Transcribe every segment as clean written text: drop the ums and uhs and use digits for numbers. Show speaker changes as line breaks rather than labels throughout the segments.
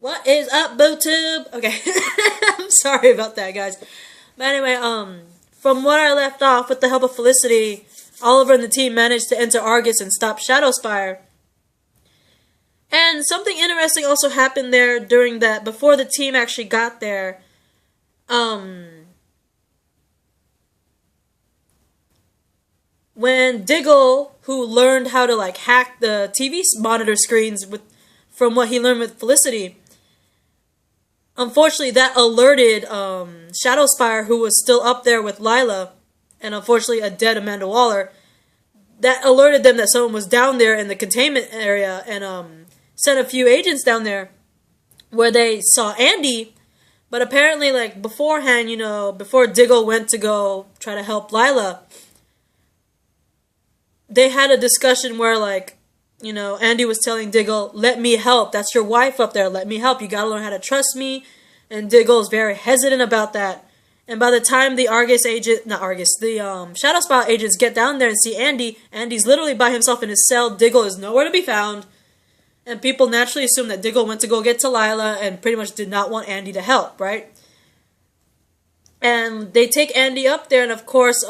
What is up, BooTube? Okay, I'm sorry about that, guys. But anyway, from what I left off, with the help of Felicity, Oliver and the team managed to enter Argus and stop Shadowspire. And something interesting also happened there during that, before the team actually got there. When Diggle, who learned how to hack the TV monitor screens from what he learned with Felicity, unfortunately that alerted Shadowspire, who was still up there with Lila, and unfortunately a dead Amanda Waller. That alerted them that someone was down there in the containment area, and sent a few agents down there where they saw Andy. But apparently, beforehand, before Diggle went to go try to help Lila, they had a discussion where, Andy was telling Diggle, let me help. That's your wife up there. Let me help. You gotta learn how to trust me. And Diggle is very hesitant about that. And by the time the Shadowspire agents get down there and see Andy, Andy's literally by himself in his cell. Diggle is nowhere to be found. And people naturally assume that Diggle went to go get to Lila and pretty much did not want Andy to help, right? And they take Andy up there, and of course,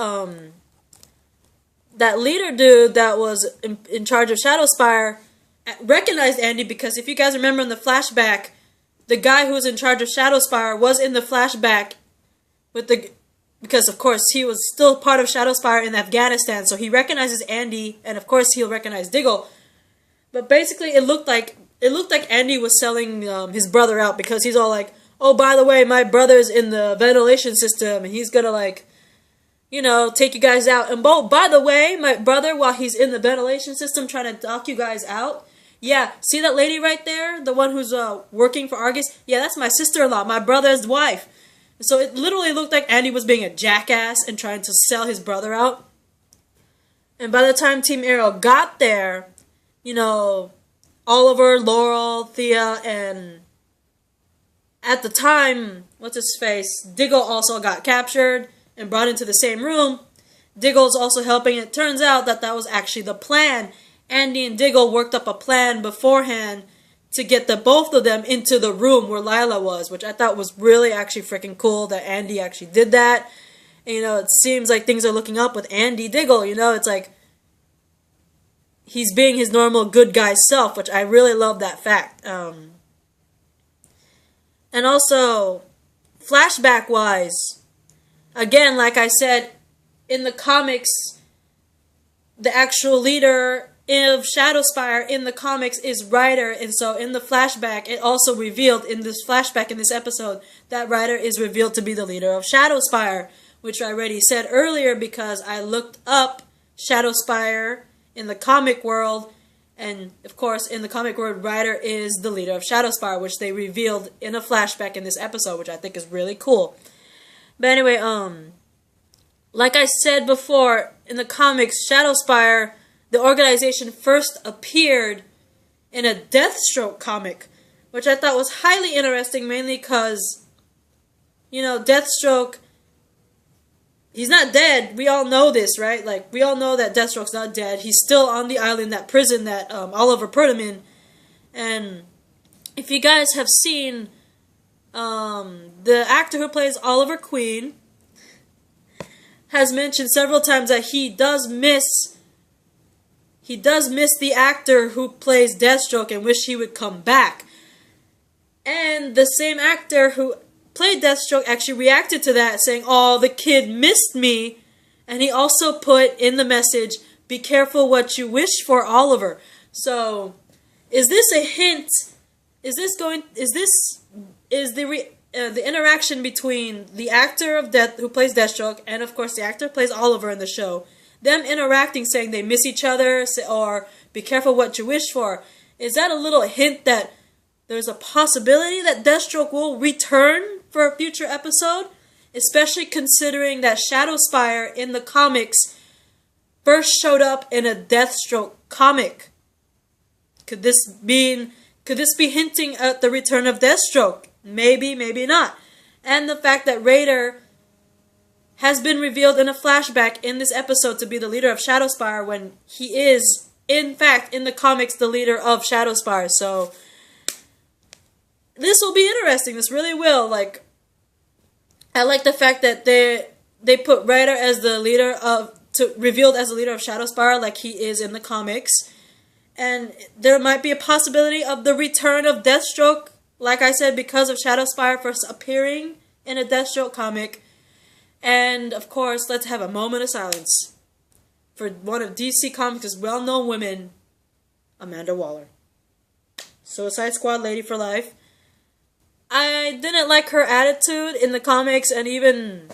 that leader dude that was in charge of Shadowspire recognized Andy, because if you guys remember in the flashback, the guy who was in charge of Shadowspire was in the flashback because of course he was still part of Shadowspire in Afghanistan, so he recognizes Andy, and of course he'll recognize Diggle. But basically it looked like Andy was selling his brother out, because he's all like, oh, by the way, my brother's in the ventilation system, and he's gonna take you guys out. And by the way, my brother, while he's in the ventilation system trying to knock you guys out, yeah, see that lady right there? The one who's working for Argus? Yeah, that's my sister-in-law, my brother's wife. So it literally looked like Andy was being a jackass and trying to sell his brother out. And by the time Team Arrow got there, Oliver, Laurel, Thea, and at the time, Diggle also got captured and brought into the same room. Diggle's also helping. It turns out that was actually the plan. Andy and Diggle worked up a plan beforehand to get both of them into the room where Lila was, which I thought was really actually freaking cool that Andy actually did that. And, it seems like things are looking up with Andy Diggle. It's like he's being his normal good guy self, which I really love that fact. And also, flashback-wise, again, like I said, in the comics, the actual leader of Shadowspire in the comics is Ryder, and so in the flashback, it also revealed, in this flashback in this episode, that Ryder is revealed to be the leader of Shadowspire, which I already said earlier because I looked up Shadowspire in the comic world, and of course in the comic world Ryder is the leader of Shadowspire, which they revealed in a flashback in this episode, which I think is really cool. But anyway, like I said before, in the comics, Shadowspire, the organization, first appeared in a Deathstroke comic, which I thought was highly interesting, mainly because, Deathstroke, he's not dead. We all know this, right? We all know that Deathstroke's not dead. He's still on the island, that prison that Oliver put him in. And if you guys have seen the actor who plays Oliver Queen has mentioned several times that he does miss the actor who plays Deathstroke and wish he would come back. And the same actor who played Deathstroke actually reacted to that, saying, oh, the kid missed me. And he also put in the message, be careful what you wish for, Oliver. So, is this a hint? Is the interaction between the actor of who plays Deathstroke and of course the actor who plays Oliver in the show, them interacting, saying they miss each other, or be careful what you wish for, is that a little hint that there's a possibility that Deathstroke will return for a future episode? Especially considering that Shadowspire in the comics first showed up in a Deathstroke comic. Could this be hinting at the return of Deathstroke? Maybe, maybe not. And the fact that Raider has been revealed in a flashback in this episode to be the leader of Shadowspire, when he is, in fact, in the comics, the leader of Shadowspire. So this will be interesting. This really will. Like, I like the fact that they put Ryder as the leader revealed as the leader of Shadowspire, like he is in the comics. And there might be a possibility of the return of Deathstroke, like I said, because of Shadowspire first appearing in a Deathstroke comic. And, of course, let's have a moment of silence for one of DC Comics' well-known women, Amanda Waller. Suicide Squad lady for life. I didn't like her attitude in the comics, and even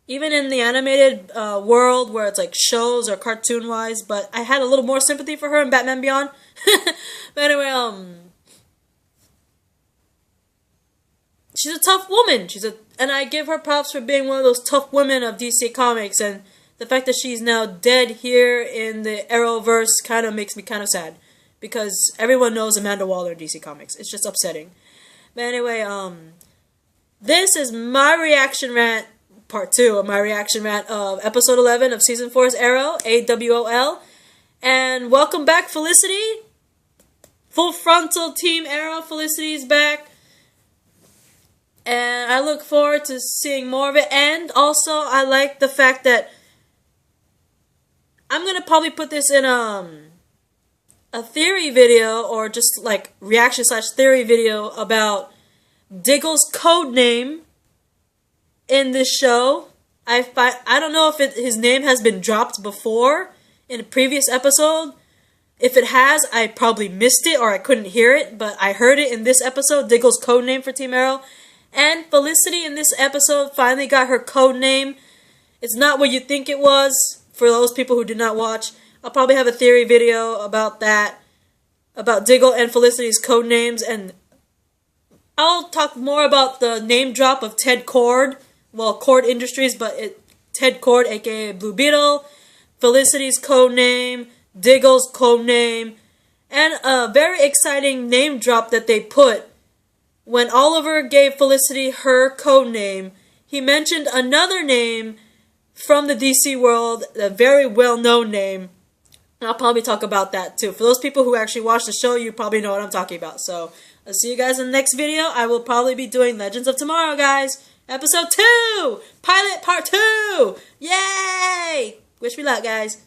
in the animated world where it's like shows or cartoon-wise, but I had a little more sympathy for her in Batman Beyond. But anyway, she's a tough woman. And I give her props for being one of those tough women of DC Comics, and the fact that she's now dead here in the Arrowverse kind of makes me kind of sad, because everyone knows Amanda Waller in DC Comics. It's just upsetting. But anyway, this is my reaction rant, part 2 of my reaction rant of episode 11 of season 4's Arrow, A.W.O.L. And welcome back, Felicity. Full frontal Team Arrow. Felicity is back. And I look forward to seeing more of it. And also, I like the fact that I'm going to probably put this in a theory video, or just like reaction/theory video about Diggle's code name in this show. I don't know if his name has been dropped before in a previous episode. If it has, I probably missed it or I couldn't hear it, but I heard it in this episode, Diggle's code name for Team Arrow. And Felicity in this episode finally got her code name. It's not what you think it was, for those people who did not watch. I'll probably have a theory video about that, about Diggle and Felicity's code names, and I'll talk more about the name drop of Ted Kord. Well, Kord Industries, but Ted Kord, aka Blue Beetle, Felicity's code name, Diggle's code name, and a very exciting name drop that they put. When Oliver gave Felicity her code name, he mentioned another name from the DC world, a very well-known name. And I'll probably talk about that too. For those people who actually watch the show, you probably know what I'm talking about. So, I'll see you guys in the next video. I will probably be doing Legends of Tomorrow, guys. Episode 2! Pilot Part 2! Yay! Wish me luck, guys.